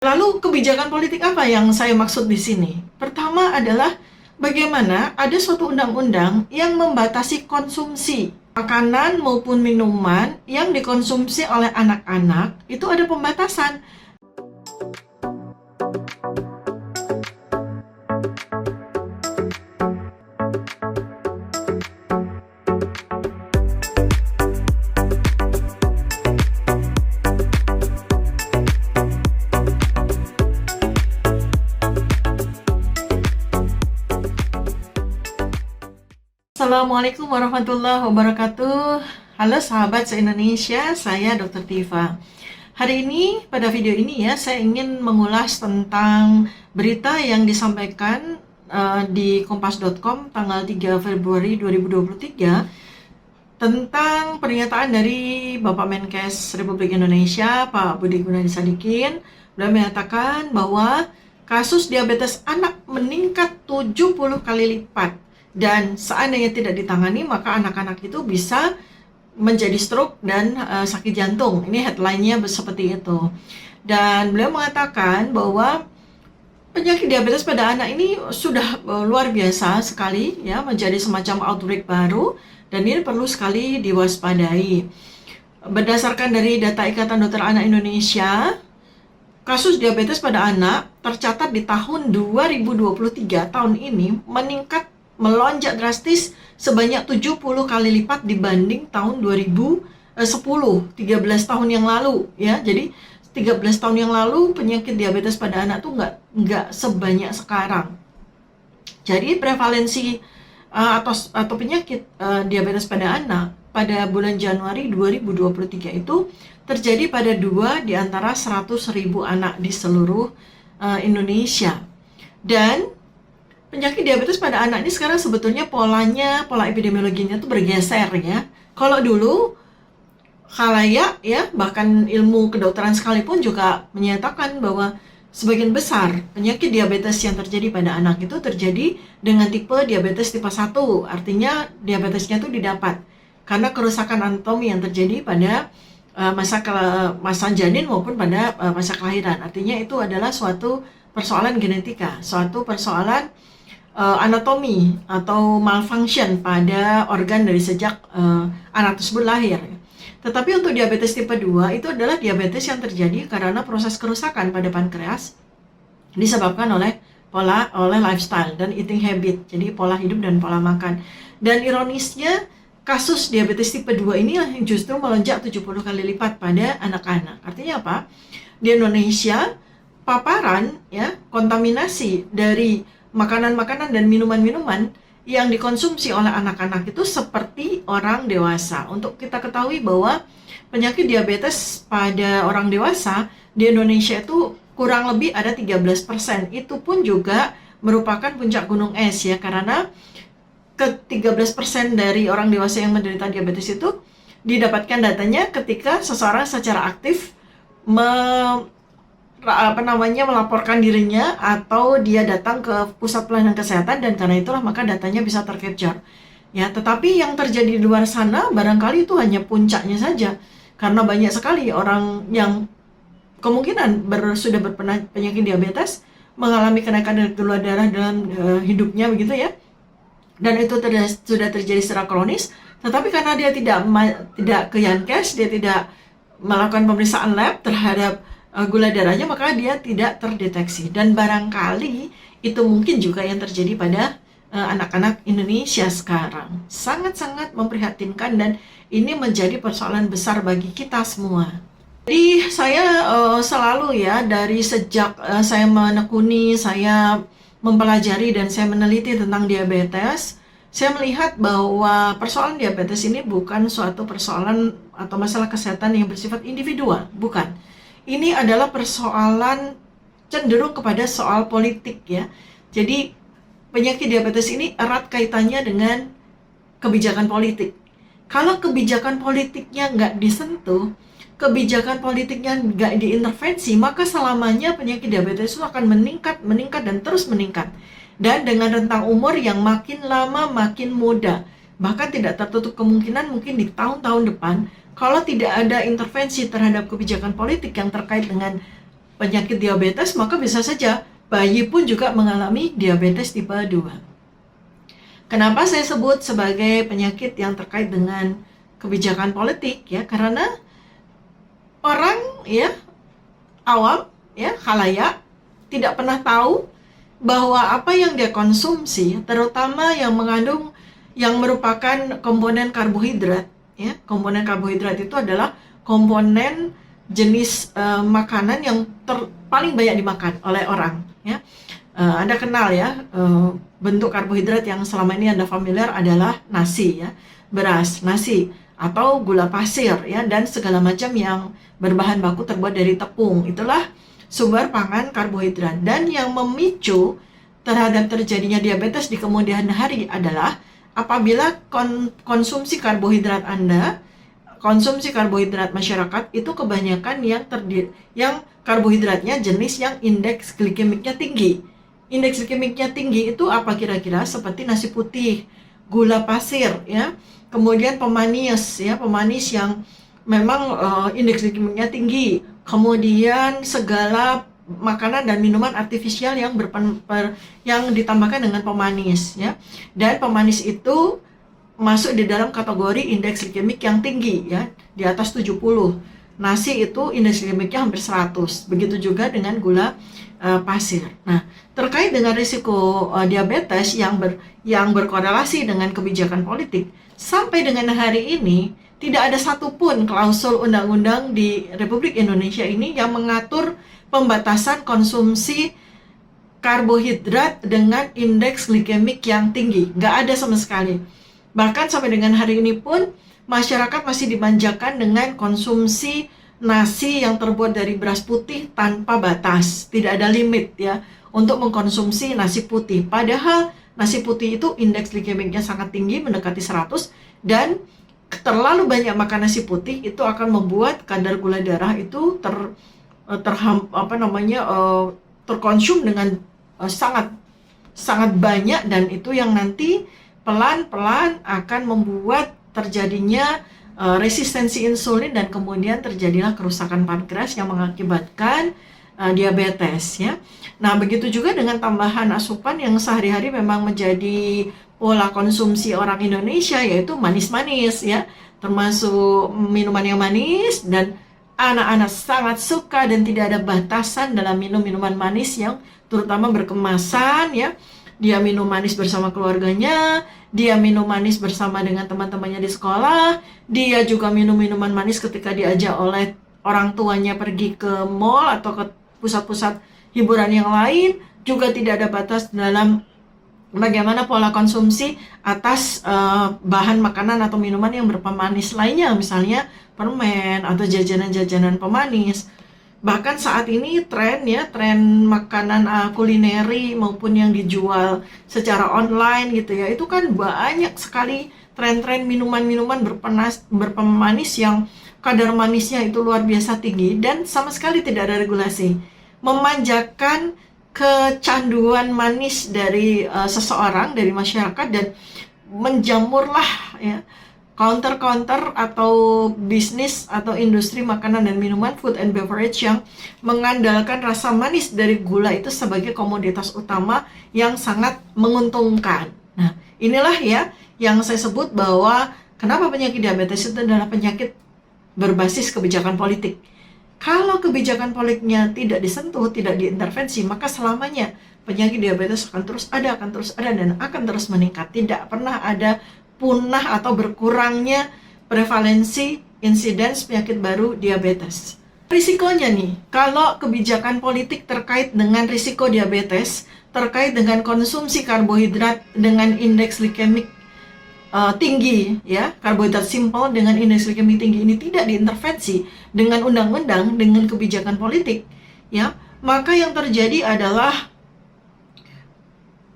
Lalu kebijakan politik apa yang saya maksud di sini? Pertama adalah bagaimana ada suatu undang-undang yang membatasi konsumsi makanan maupun minuman yang dikonsumsi oleh anak-anak, itu ada pembatasan. Assalamualaikum warahmatullahi wabarakatuh. Halo sahabat se-Indonesia, saya Dr. Tifa. Hari ini, pada video ini ya, saya ingin mengulas tentang berita yang disampaikan di kompas.com tanggal 3 Februari 2023 tentang pernyataan dari Bapak Menkes Republik Indonesia, Pak Budi Gunadi Sadikin. Beliau menyatakan bahwa kasus diabetes anak meningkat 70 kali lipat. Dan seandainya tidak ditangani, maka anak-anak itu bisa menjadi stroke dan sakit jantung. Ini headline-nya seperti itu. Dan beliau mengatakan bahwa penyakit diabetes pada anak ini sudah luar biasa sekali, ya, menjadi semacam outbreak baru, dan ini perlu sekali diwaspadai. Berdasarkan dari data Ikatan Dokter Anak Indonesia, kasus diabetes pada anak tercatat di tahun 2023 tahun ini melonjak drastis sebanyak 70 kali lipat dibanding tahun 2010, 13 tahun yang lalu, ya. Jadi 13 tahun yang lalu penyakit diabetes pada anak tuh nggak sebanyak sekarang. Jadi prevalensi atau penyakit diabetes pada anak pada bulan Januari 2023 itu terjadi pada 2 di antara 100.000 anak di seluruh Indonesia. Dan penyakit diabetes pada anak ini sekarang sebetulnya pola epidemiologinya itu bergeser, ya. Kalau dulu khalayak, ya, bahkan ilmu kedokteran sekalipun juga menyatakan bahwa sebagian besar penyakit diabetes yang terjadi pada anak itu terjadi dengan tipe diabetes tipe 1. Artinya diabetesnya itu didapat karena kerusakan anatomi yang terjadi pada masa janin maupun pada masa kelahiran. Artinya itu adalah suatu persoalan genetika, suatu persoalan anatomi atau malfunction pada organ dari sejak anak tersebut lahir. Tetapi untuk diabetes tipe 2 itu adalah diabetes yang terjadi karena proses kerusakan pada pankreas disebabkan oleh lifestyle dan eating habit, jadi pola hidup dan pola makan. Dan ironisnya kasus diabetes tipe 2 ini yang justru melonjak 70 kali lipat pada anak-anak. Artinya apa? Di Indonesia paparan, ya, kontaminasi dari makanan-makanan dan minuman-minuman yang dikonsumsi oleh anak-anak itu seperti orang dewasa. Untuk kita ketahui bahwa penyakit diabetes pada orang dewasa di Indonesia itu kurang lebih ada 13%. Itu pun juga merupakan puncak gunung es, ya, karena ke 13% dari orang dewasa yang menderita diabetes itu didapatkan datanya ketika seseorang secara aktif melaporkan dirinya atau dia datang ke pusat pelayanan kesehatan, dan karena itulah maka datanya bisa tercapture, ya. Tetapi yang terjadi di luar sana barangkali itu hanya puncaknya saja, karena banyak sekali orang yang kemungkinan sudah berpenyakit diabetes mengalami kenaikan gula darah dalam hidupnya, begitu, ya, dan itu sudah terjadi secara kronis. Tetapi karena dia tidak ke Yankes, dia tidak melakukan pemeriksaan lab terhadap gula darahnya, maka dia tidak terdeteksi. Dan barangkali itu mungkin juga yang terjadi pada anak-anak Indonesia sekarang. Sangat-sangat memprihatinkan, dan ini menjadi persoalan besar bagi kita semua. Jadi saya selalu, ya, dari sejak saya menekuni, saya mempelajari dan saya meneliti tentang diabetes, saya melihat bahwa persoalan diabetes ini bukan suatu persoalan atau masalah kesehatan yang bersifat individual, bukan. Ini adalah persoalan cenderung kepada soal politik, ya. Jadi penyakit diabetes ini erat kaitannya dengan kebijakan politik. Kalau kebijakan politiknya nggak disentuh, kebijakan politiknya nggak diintervensi, maka selamanya penyakit diabetes itu akan meningkat dan terus meningkat. Dan dengan rentang umur yang makin lama makin muda. Bahkan tidak tertutup kemungkinan mungkin di tahun-tahun depan, kalau tidak ada intervensi terhadap kebijakan politik yang terkait dengan penyakit diabetes, maka bisa saja bayi pun juga mengalami diabetes tipe 2. Kenapa saya sebut sebagai penyakit yang terkait dengan kebijakan politik ya? Karena orang ya awam ya, khalayak tidak pernah tahu bahwa apa yang dia konsumsi, terutama yang mengandung yang merupakan komponen karbohidrat ya. Komponen karbohidrat itu adalah komponen jenis makanan yang paling banyak dimakan oleh orang ya. Anda kenal ya, bentuk karbohidrat yang selama ini Anda familiar adalah nasi ya, beras, nasi, atau gula pasir ya, dan segala macam yang berbahan baku terbuat dari tepung. Itulah sumber pangan karbohidrat. Dan yang memicu terhadap terjadinya diabetes di kemudian hari adalah apabila konsumsi karbohidrat Anda, konsumsi karbohidrat masyarakat itu kebanyakan yang karbohidratnya jenis yang indeks glikemiknya tinggi. Indeks glikemiknya tinggi itu apa kira-kira? Seperti nasi putih, gula pasir ya, kemudian pemanis ya, pemanis yang memang indeks glikemiknya tinggi, kemudian segala makanan dan minuman artifisial yang yang ditambahkan dengan pemanis ya. Dan pemanis itu masuk di dalam kategori indeks glikemik yang tinggi ya, di atas 70. Nasi itu indeks glikemiknya hampir 100. Begitu juga dengan gula pasir. Nah, terkait dengan risiko diabetes yang berkorelasi dengan kebijakan politik, sampai dengan hari ini tidak ada satupun klausul undang-undang di Republik Indonesia ini yang mengatur pembatasan konsumsi karbohidrat dengan indeks glikemik yang tinggi. Nggak ada sama sekali. Bahkan sampai dengan hari ini pun masyarakat masih dimanjakan dengan konsumsi nasi yang terbuat dari beras putih tanpa batas. Tidak ada limit ya untuk mengkonsumsi nasi putih. Padahal nasi putih itu indeks glikemiknya sangat tinggi, mendekati 100, dan terlalu banyak makan nasi putih itu akan membuat kadar gula darah itu terkonsum dengan sangat banyak, dan itu yang nanti pelan-pelan akan membuat terjadinya resistensi insulin, dan kemudian terjadilah kerusakan pankreas yang mengakibatkan diabetes ya. Nah, begitu juga dengan tambahan asupan yang sehari-hari memang menjadi pola konsumsi orang Indonesia, yaitu manis-manis ya, termasuk minuman yang manis, dan anak-anak sangat suka dan tidak ada batasan dalam minum minuman manis yang terutama berkemasan ya. Dia minum manis bersama keluarganya, dia minum manis bersama dengan teman-temannya di sekolah, dia juga minum minuman manis ketika diajak oleh orang tuanya pergi ke mall atau ke pusat-pusat hiburan yang lain. Juga tidak ada batas dalam bagaimana pola konsumsi atas bahan makanan atau minuman yang berpemanis lainnya, misalnya permen atau jajanan-jajanan pemanis. Bahkan saat ini tren makanan kulineri maupun yang dijual secara online gitu ya, itu kan banyak sekali tren-tren minuman-minuman berpemanis yang kadar manisnya itu luar biasa tinggi, dan sama sekali tidak ada regulasi. Memanjakan kecanduan manis dari seseorang, dari masyarakat, dan menjamurlah ya counter-counter atau bisnis atau industri makanan dan minuman, food and beverage, yang mengandalkan rasa manis dari gula itu sebagai komoditas utama yang sangat menguntungkan. Nah, inilah ya yang saya sebut bahwa kenapa penyakit diabetes itu adalah penyakit berbasis kebijakan politik. Kalau kebijakan politiknya tidak disentuh, tidak diintervensi, maka selamanya penyakit diabetes akan terus ada, dan akan terus meningkat. Tidak pernah ada punah atau berkurangnya prevalensi insiden penyakit baru diabetes. Risikonya nih, kalau kebijakan politik terkait dengan risiko diabetes, terkait dengan konsumsi karbohidrat dengan indeks glikemik tinggi ya, karbohidrat simple dengan indeks glikemik tinggi ini tidak diintervensi dengan undang-undang, dengan kebijakan politik ya, maka yang terjadi adalah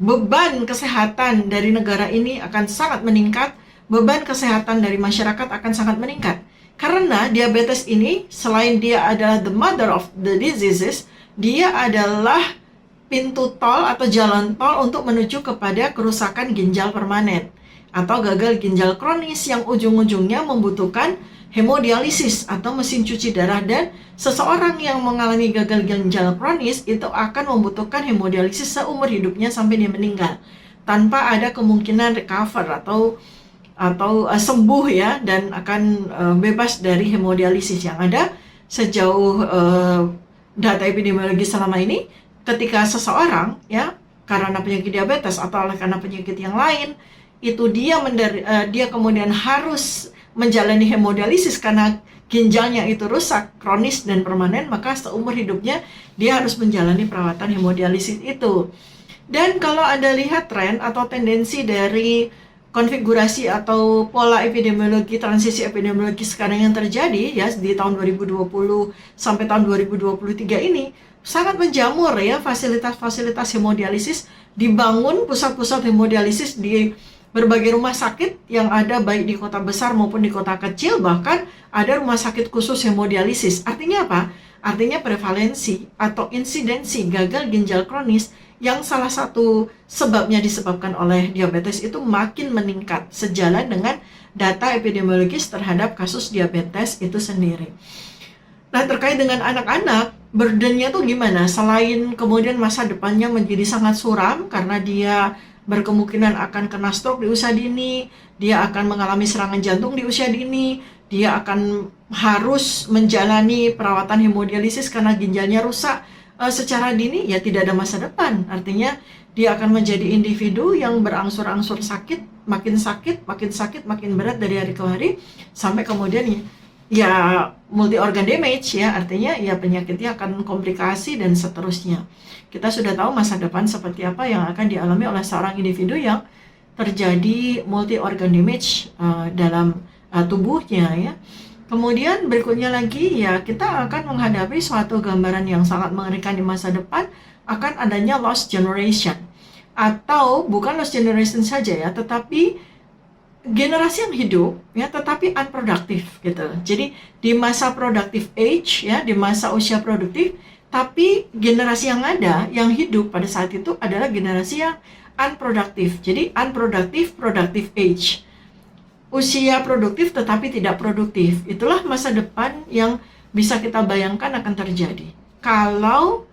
beban kesehatan dari negara ini akan sangat meningkat, beban kesehatan dari masyarakat akan sangat meningkat. Karena diabetes ini, selain dia adalah the mother of the diseases, dia adalah pintu tol atau jalan tol untuk menuju kepada kerusakan ginjal permanen atau gagal ginjal kronis yang ujung-ujungnya membutuhkan hemodialisis atau mesin cuci darah, dan seseorang yang mengalami gagal ginjal kronis itu akan membutuhkan hemodialisis seumur hidupnya sampai dia meninggal tanpa ada kemungkinan recover atau sembuh ya, dan akan bebas dari hemodialisis. Yang ada sejauh data epidemiologi selama ini, ketika seseorang ya karena penyakit diabetes atau karena penyakit yang lain itu dia kemudian harus menjalani hemodialisis karena ginjalnya itu rusak, kronis dan permanen, maka seumur hidupnya dia harus menjalani perawatan hemodialisis itu. Dan kalau Anda lihat tren atau tendensi dari konfigurasi atau pola epidemiologi, transisi epidemiologi sekarang yang terjadi ya di tahun 2020 sampai tahun 2023 ini sangat menjamur ya, fasilitas-fasilitas hemodialisis dibangun, pusat-pusat hemodialisis di berbagai rumah sakit yang ada baik di kota besar maupun di kota kecil, bahkan ada rumah sakit khusus hemodialisis. Artinya apa? Artinya prevalensi atau insidensi gagal ginjal kronis yang salah satu sebabnya disebabkan oleh diabetes itu makin meningkat sejalan dengan data epidemiologis terhadap kasus diabetes itu sendiri. Nah, terkait dengan anak-anak, burdennya tuh gimana? Selain kemudian masa depannya menjadi sangat suram karena dia berkemungkinan akan kena stroke di usia dini, dia akan mengalami serangan jantung di usia dini, dia akan harus menjalani perawatan hemodialisis karena ginjalnya rusak secara dini, ya tidak ada masa depan. Artinya dia akan menjadi individu yang berangsur-angsur sakit, makin berat dari hari ke hari, sampai kemudian ya multi organ damage ya, artinya ya penyakitnya akan komplikasi dan seterusnya. Kita sudah tahu masa depan seperti apa yang akan dialami oleh seorang individu yang terjadi multi organ damage dalam tubuhnya ya. Kemudian berikutnya lagi ya, kita akan menghadapi suatu gambaran yang sangat mengerikan di masa depan, akan adanya lost generation. Atau bukan lost generation saja ya, tetapi generasi yang hidup ya tetapi unproductive gitu. Jadi di masa productive age ya, di masa usia produktif, tapi generasi yang ada yang hidup pada saat itu adalah generasi yang unproductive. Jadi unproductive productive age. Usia produktif tetapi tidak produktif. Itulah masa depan yang bisa kita bayangkan akan terjadi kalau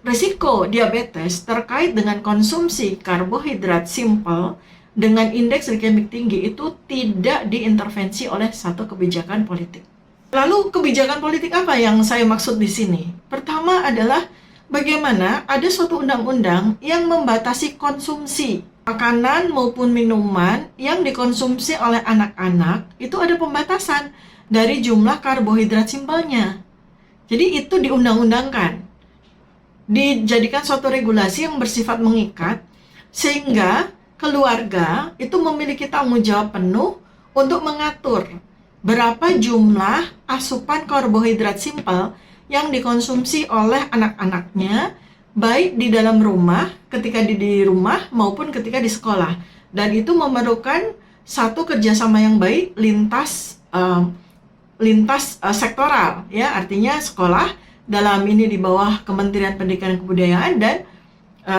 risiko diabetes terkait dengan konsumsi karbohidrat simple dengan indeks glikemik tinggi itu tidak diintervensi oleh satu kebijakan politik. Lalu kebijakan politik apa yang saya maksud di sini? Pertama adalah bagaimana ada suatu undang-undang yang membatasi konsumsi makanan maupun minuman yang dikonsumsi oleh anak-anak. Itu ada pembatasan dari jumlah karbohidrat simpelnya. Jadi itu diundang-undangkan, dijadikan suatu regulasi yang bersifat mengikat, sehingga keluarga itu memiliki tanggung jawab penuh untuk mengatur berapa jumlah asupan karbohidrat simpel yang dikonsumsi oleh anak-anaknya, baik di dalam rumah, ketika di rumah maupun ketika di sekolah. Dan itu memerlukan satu kerjasama yang baik lintas sektoral ya, artinya sekolah dalam ini di bawah Kementerian Pendidikan dan Kebudayaan, dan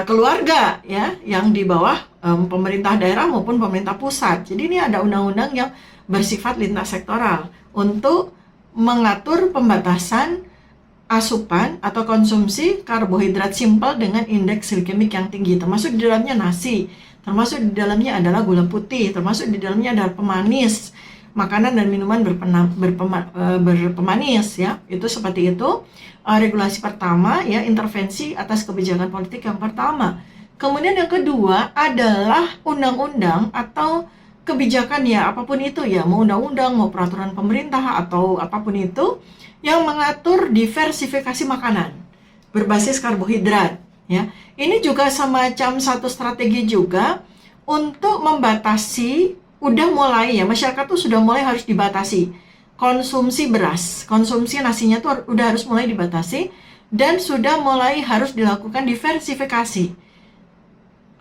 keluarga ya yang di bawah pemerintah daerah maupun pemerintah pusat. Jadi ini ada undang-undang yang bersifat lintas sektoral untuk mengatur pembatasan asupan atau konsumsi karbohidrat simpel dengan indeks glikemik yang tinggi, termasuk di dalamnya nasi, termasuk di dalamnya adalah gula putih, termasuk di dalamnya adalah pemanis, makanan dan minuman berpemanis ya. Itu seperti itu regulasi pertama ya, intervensi atas kebijakan politik yang pertama. Kemudian yang kedua adalah undang-undang atau kebijakan ya, apapun itu ya, mau undang-undang, mau peraturan pemerintah atau apapun itu yang mengatur diversifikasi makanan berbasis karbohidrat ya. Ini juga semacam satu strategi juga untuk membatasi, udah mulai ya, masyarakat tuh sudah mulai harus dibatasi konsumsi beras, konsumsi nasinya tuh udah harus mulai dibatasi, dan sudah mulai harus dilakukan diversifikasi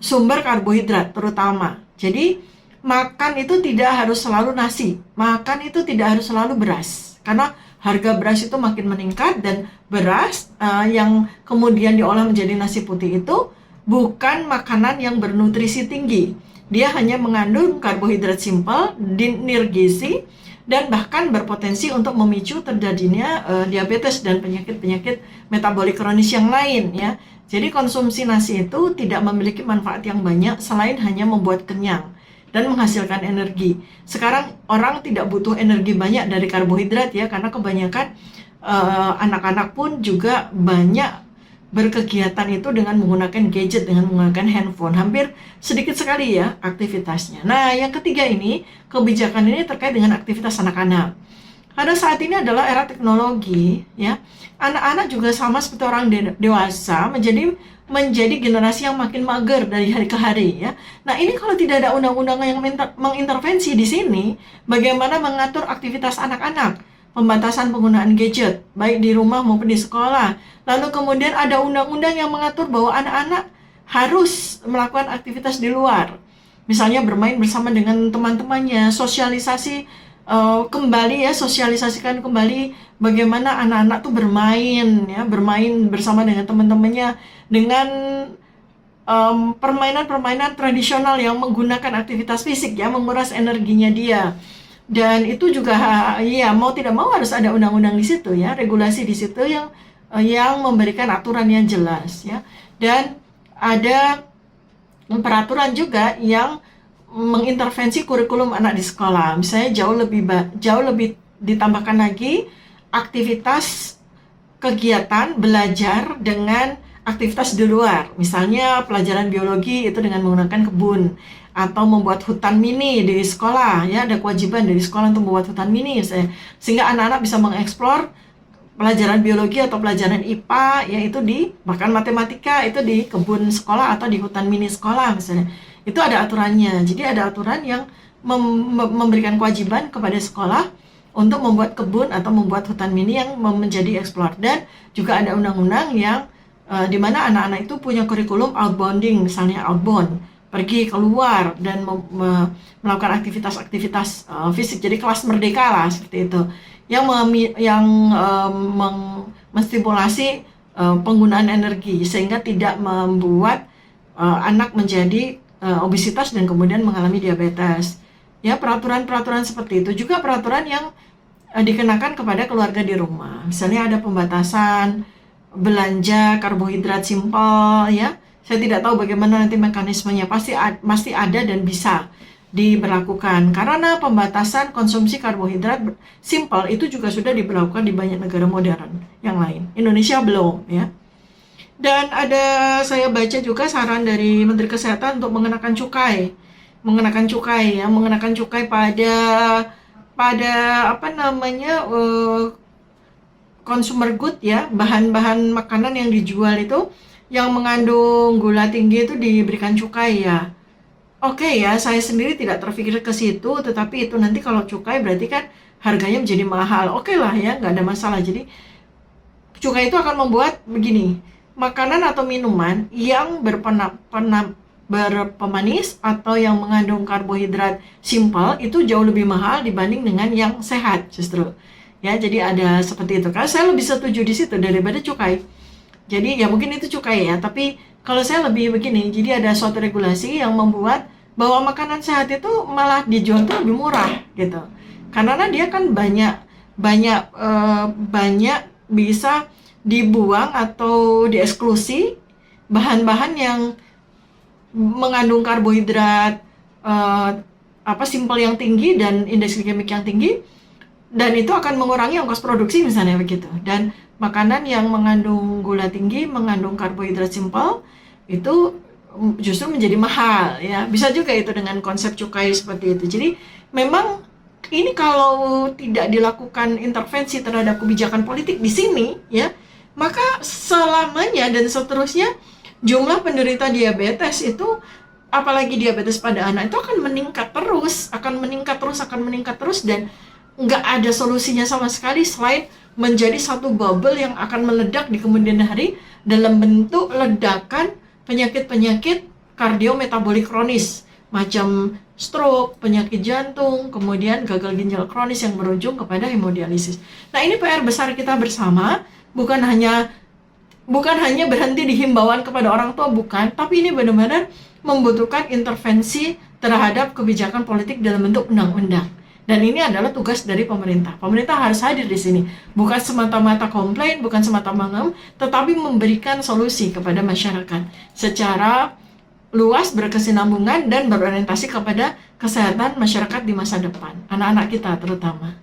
sumber karbohidrat terutama. Jadi makan itu tidak harus selalu nasi, makan itu tidak harus selalu beras, karena harga beras itu makin meningkat, dan beras yang kemudian diolah menjadi nasi putih itu bukan makanan yang bernutrisi tinggi. Dia hanya mengandung karbohidrat simpel, nirgizi, dan bahkan berpotensi untuk memicu terjadinya diabetes dan penyakit-penyakit metabolik kronis yang lain ya. Jadi konsumsi nasi itu tidak memiliki manfaat yang banyak selain hanya membuat kenyang dan menghasilkan energi. Sekarang orang tidak butuh energi banyak dari karbohidrat ya, karena kebanyakan anak-anak pun juga banyak berkegiatan itu dengan menggunakan gadget, dengan menggunakan handphone. Hampir sedikit sekali ya aktivitasnya. Nah, yang ketiga ini, kebijakan ini terkait dengan aktivitas anak-anak. Pada saat ini adalah era teknologi, ya. Anak-anak juga sama seperti orang dewasa menjadi generasi yang makin mager dari hari ke hari, ya. Nah, ini kalau tidak ada undang-undang yang mengintervensi di sini, bagaimana mengatur aktivitas anak-anak? Pembatasan penggunaan gadget, baik di rumah maupun di sekolah. Lalu kemudian ada undang-undang yang mengatur bahwa anak-anak harus melakukan aktivitas di luar. Misalnya bermain bersama dengan teman-temannya, sosialisasi kembali ya, sosialisasikan kembali bagaimana anak-anak tuh bermain ya, bermain bersama dengan teman-temannya dengan permainan-permainan tradisional yang menggunakan aktivitas fisik ya, menguras energinya dia. Dan itu juga ya mau tidak mau harus ada undang-undang di situ ya, regulasi di situ yang memberikan aturan yang jelas ya. Dan ada peraturan juga yang mengintervensi kurikulum anak di sekolah. Misalnya jauh lebih ditambahkan lagi aktivitas kegiatan belajar dengan aktivitas di luar. Misalnya pelajaran biologi itu dengan menggunakan kebun, atau membuat hutan mini di sekolah ya, ada kewajiban dari sekolah untuk membuat hutan mini misalnya, sehingga anak-anak bisa mengeksplor pelajaran biologi atau pelajaran IPA yaitu bahkan matematika itu di kebun sekolah atau di hutan mini sekolah misalnya. Itu ada aturannya. Jadi ada aturan yang memberikan kewajiban kepada sekolah untuk membuat kebun atau membuat hutan mini yang menjadi eksplor. Dan juga ada undang-undang yang di mana anak-anak itu punya kurikulum outbounding, misalnya outbound, pergi keluar dan melakukan aktivitas-aktivitas fisik. Jadi kelas merdeka lah seperti itu, yang menstimulasi penggunaan energi sehingga tidak membuat anak menjadi obesitas dan kemudian mengalami diabetes. Ya, peraturan-peraturan seperti itu. Juga peraturan yang dikenakan kepada keluarga di rumah. Misalnya ada pembatasan belanja karbohidrat simpel ya. Saya tidak tahu bagaimana nanti mekanismenya, pasti ada dan bisa diberlakukan. Karena pembatasan konsumsi karbohidrat simpel itu juga sudah diberlakukan di banyak negara modern yang lain. Indonesia belum ya. Dan saya baca juga saran dari Menteri Kesehatan untuk mengenakan cukai pada consumer good ya, bahan-bahan makanan yang dijual itu yang mengandung gula tinggi itu diberikan cukai ya. Oke ya, saya sendiri tidak terpikir ke situ, tetapi itu nanti kalau cukai berarti kan harganya menjadi mahal. Oke lah ya, nggak ada masalah. Jadi cukai itu akan membuat begini, makanan atau minuman yang berpemanis atau yang mengandung karbohidrat simpel itu jauh lebih mahal dibanding dengan yang sehat justru. Ya, jadi ada seperti itu. Karena saya lebih setuju di situ daripada cukai. Jadi ya mungkin itu cukai ya, tapi kalau saya lebih begini, jadi ada suatu regulasi yang membuat bahwa makanan sehat itu malah dijual tuh lebih murah gitu. Karena dia kan banyak bisa dibuang atau dieksklusi bahan-bahan yang mengandung karbohidrat simpel yang tinggi dan indeks glikemik yang tinggi, dan itu akan mengurangi ongkos produksi misalnya begitu. Dan makanan yang mengandung gula tinggi, mengandung karbohidrat simpel itu justru menjadi mahal ya. Bisa juga itu dengan konsep cukai seperti itu. Jadi memang ini kalau tidak dilakukan intervensi terhadap kebijakan politik di sini ya, maka selamanya dan seterusnya jumlah penderita diabetes itu, apalagi diabetes pada anak, itu akan meningkat terus dan nggak ada solusinya sama sekali selain menjadi satu bubble yang akan meledak di kemudian hari dalam bentuk ledakan penyakit-penyakit kardiometabolik kronis macam stroke, penyakit jantung, kemudian gagal ginjal kronis yang berujung kepada hemodialisis. Nah, ini PR besar kita bersama, bukan hanya berhenti di himbauan kepada orang tua, bukan, tapi ini benar-benar membutuhkan intervensi terhadap kebijakan politik dalam bentuk undang-undang. Dan ini adalah tugas dari pemerintah. Pemerintah harus hadir di sini, bukan semata-mata komplain, bukan semata-mata, tetapi memberikan solusi kepada masyarakat secara luas, berkesinambungan, dan berorientasi kepada kesehatan masyarakat di masa depan, anak-anak kita terutama.